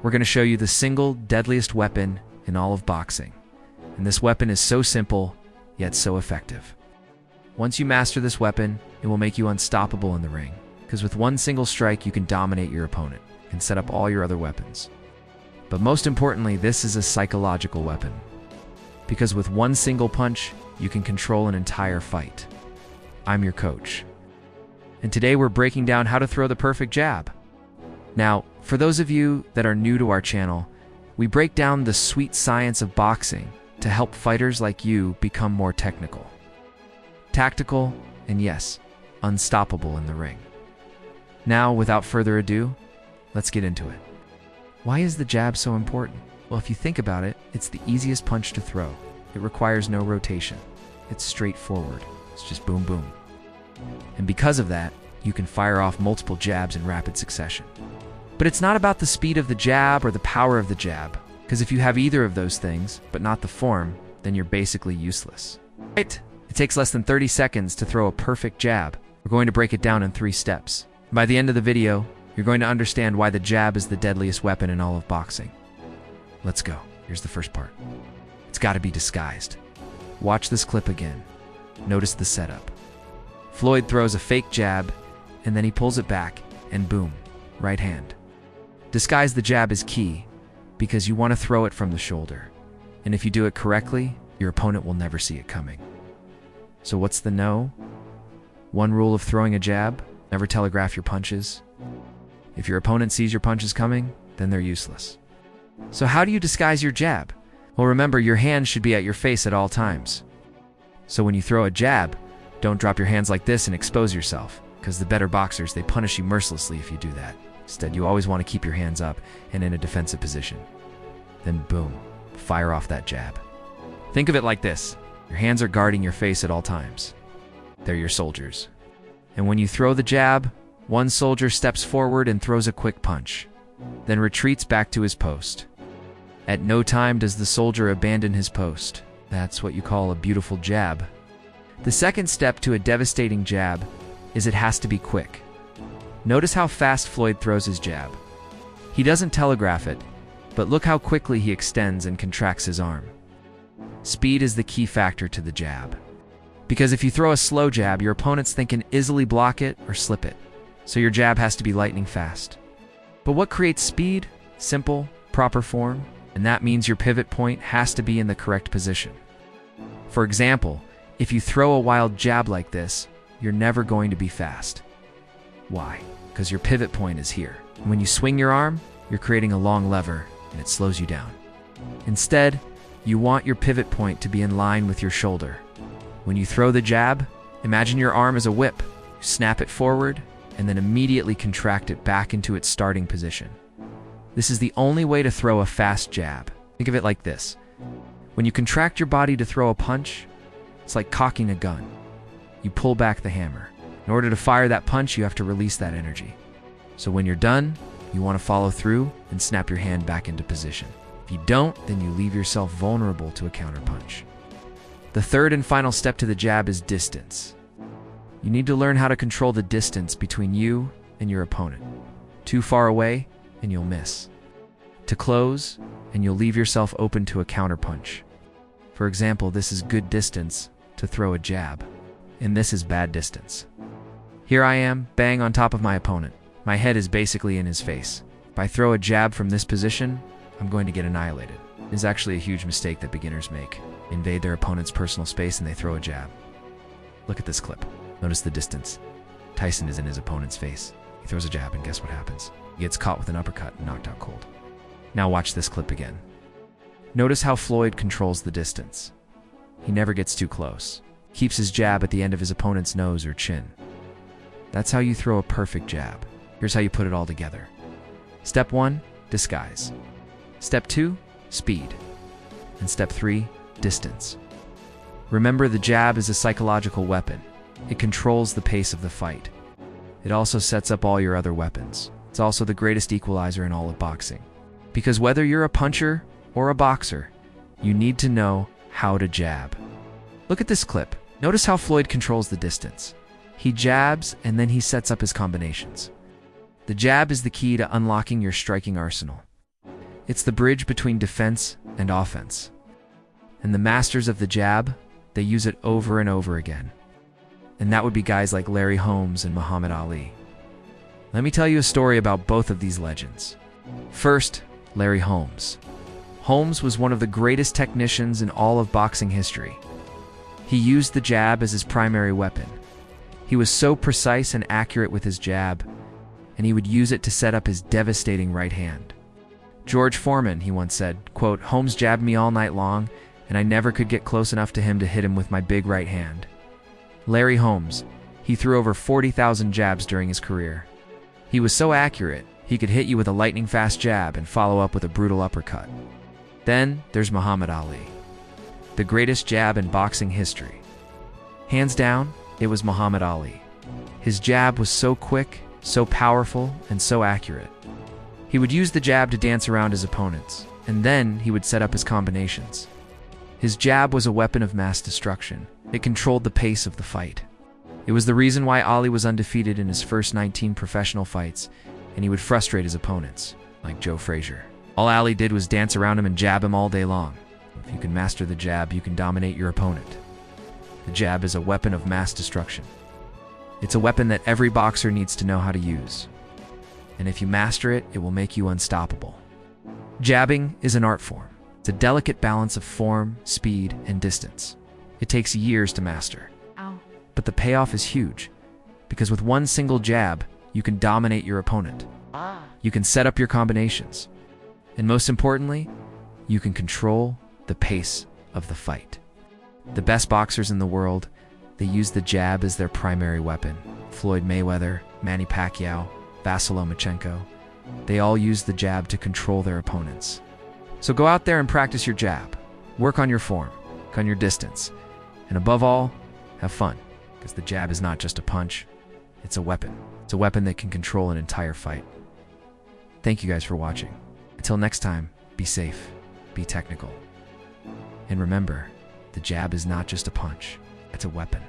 we're going to show you the single deadliest weapon in all of boxing. And this weapon is so simple, yet so effective. Once you master this weapon, it will make you unstoppable in the ring, because with one single strike, you can dominate your opponent and set up all your other weapons. But most importantly, this is a psychological weapon, because with one single punch, you can control an entire fight. I'm your coach. And today we're breaking down how to throw the perfect jab. Now, for those of you that are new to our channel, we break down the sweet science of boxing to help fighters like you become more technical, tactical, and yes, unstoppable in the ring. Now, without further ado, let's get into it. Why is the jab so important? Well, if you think about it, it's the easiest punch to throw. It requires no rotation. It's straightforward. It's just boom, boom. And because of that, you can fire off multiple jabs in rapid succession. But it's not about the speed of the jab or the power of the jab, because if you have either of those things, but not the form, then you're basically useless. Right? It takes less than 30 seconds to throw a perfect jab. We're going to break it down in 3 steps. By the end of the video, you're going to understand why the jab is the deadliest weapon in all of boxing. Let's go. Here's the first part. It's got to be disguised. Watch this clip again. Notice the setup. Floyd throws a fake jab, and then he pulls it back, and boom, right hand. Disguise the jab is key, because you want to throw it from the shoulder. And if you do it correctly, your opponent will never see it coming. So what's the no? One rule of throwing a jab: never telegraph your punches. If your opponent sees your punches coming, then they're useless. So how do you disguise your jab? Well, remember, your hands should be at your face at all times. So when you throw a jab, don't drop your hands like this and expose yourself, because the better boxers, they punish you mercilessly if you do that. Instead, you always want to keep your hands up and in a defensive position. Then boom, fire off that jab. Think of it like this. Your hands are guarding your face at all times. They're your soldiers. And when you throw the jab, one soldier steps forward and throws a quick punch, then retreats back to his post. At no time does the soldier abandon his post. That's what you call a beautiful jab. The second step to a devastating jab is it has to be quick. Notice how fast Floyd throws his jab. He doesn't telegraph it, but look how quickly he extends and contracts his arm. Speed is the key factor to the jab. Because if you throw a slow jab, your opponents can easily block it or slip it. So your jab has to be lightning fast. But what creates speed? Simple, proper form. And that means your pivot point has to be in the correct position. For example, if you throw a wild jab like this, you're never going to be fast. Why? Because your pivot point is here. And when you swing your arm, you're creating a long lever, and it slows you down. Instead, you want your pivot point to be in line with your shoulder. When you throw the jab, imagine your arm as a whip. You snap it forward, and then immediately contract it back into its starting position. This is the only way to throw a fast jab. Think of it like this. When you contract your body to throw a punch, it's like cocking a gun. You pull back the hammer. In order to fire that punch, you have to release that energy. So when you're done, you want to follow through and snap your hand back into position. If you don't, then you leave yourself vulnerable to a counterpunch. The third and final step to the jab is distance. You need to learn how to control the distance between you and your opponent. Too far away, and you'll miss. To close, and you'll leave yourself open to a counterpunch. For example, this is good distance to throw a jab, and this is bad distance. Here I am, bang on top of my opponent. My head is basically in his face. If I throw a jab from this position, I'm going to get annihilated. It is actually a huge mistake that beginners make. They invade their opponent's personal space and they throw a jab. Look at this clip. Notice the distance. Tyson is in his opponent's face. He throws a jab, and guess what happens? He gets caught with an uppercut and knocked out cold. Now watch this clip again. Notice how Floyd controls the distance. He never gets too close. Keeps his jab at the end of his opponent's nose or chin. That's how you throw a perfect jab. Here's how you put it all together. Step 1, disguise. Step 2, speed. And step 3, distance. Remember, the jab is a psychological weapon. It controls the pace of the fight. It also sets up all your other weapons. It's also the greatest equalizer in all of boxing. Because whether you're a puncher or a boxer, you need to know how to jab. Look at this clip. Notice how Floyd controls the distance. He jabs and then he sets up his combinations. The jab is the key to unlocking your striking arsenal. It's the bridge between defense and offense. And the masters of the jab, they use it over and over again. And that would be guys like Larry Holmes and Muhammad Ali. Let me tell you a story about both of these legends. First, Larry Holmes. Holmes was one of the greatest technicians in all of boxing history. He used the jab as his primary weapon. He was so precise and accurate with his jab, and he would use it to set up his devastating right hand. George Foreman, he once said, quote, "Holmes jabbed me all night long, and I never could get close enough to him to hit him with my big right hand." Larry Holmes, he threw over 40,000 jabs during his career. He was so accurate, he could hit you with a lightning-fast jab and follow up with a brutal uppercut. Then there's Muhammad Ali, the greatest jab in boxing history. Hands down, it was Muhammad Ali. His jab was so quick, so powerful, and so accurate. He would use the jab to dance around his opponents, and then he would set up his combinations. His jab was a weapon of mass destruction. It controlled the pace of the fight. It was the reason why Ali was undefeated in his first 19 professional fights, and he would frustrate his opponents, like Joe Frazier. All Ali did was dance around him and jab him all day long. If you can master the jab, you can dominate your opponent. The jab is a weapon of mass destruction. It's a weapon that every boxer needs to know how to use. And if you master it, it will make you unstoppable. Jabbing is an art form. It's a delicate balance of form, speed, and distance. It takes years to master. Ow. But the payoff is huge, because with one single jab, you can dominate your opponent. You can set up your combinations. And most importantly, you can control the pace of the fight. The best boxers in the world, they use the jab as their primary weapon. Floyd Mayweather, Manny Pacquiao, Vasily Lomachenko, they all use the jab to control their opponents. So go out there and practice your jab. Work on your form, work on your distance, and above all, have fun, because the jab is not just a punch, it's a weapon. It's a weapon that can control an entire fight. Thank you guys for watching. Until next time, be safe, be technical. And remember, the jab is not just a punch, it's a weapon.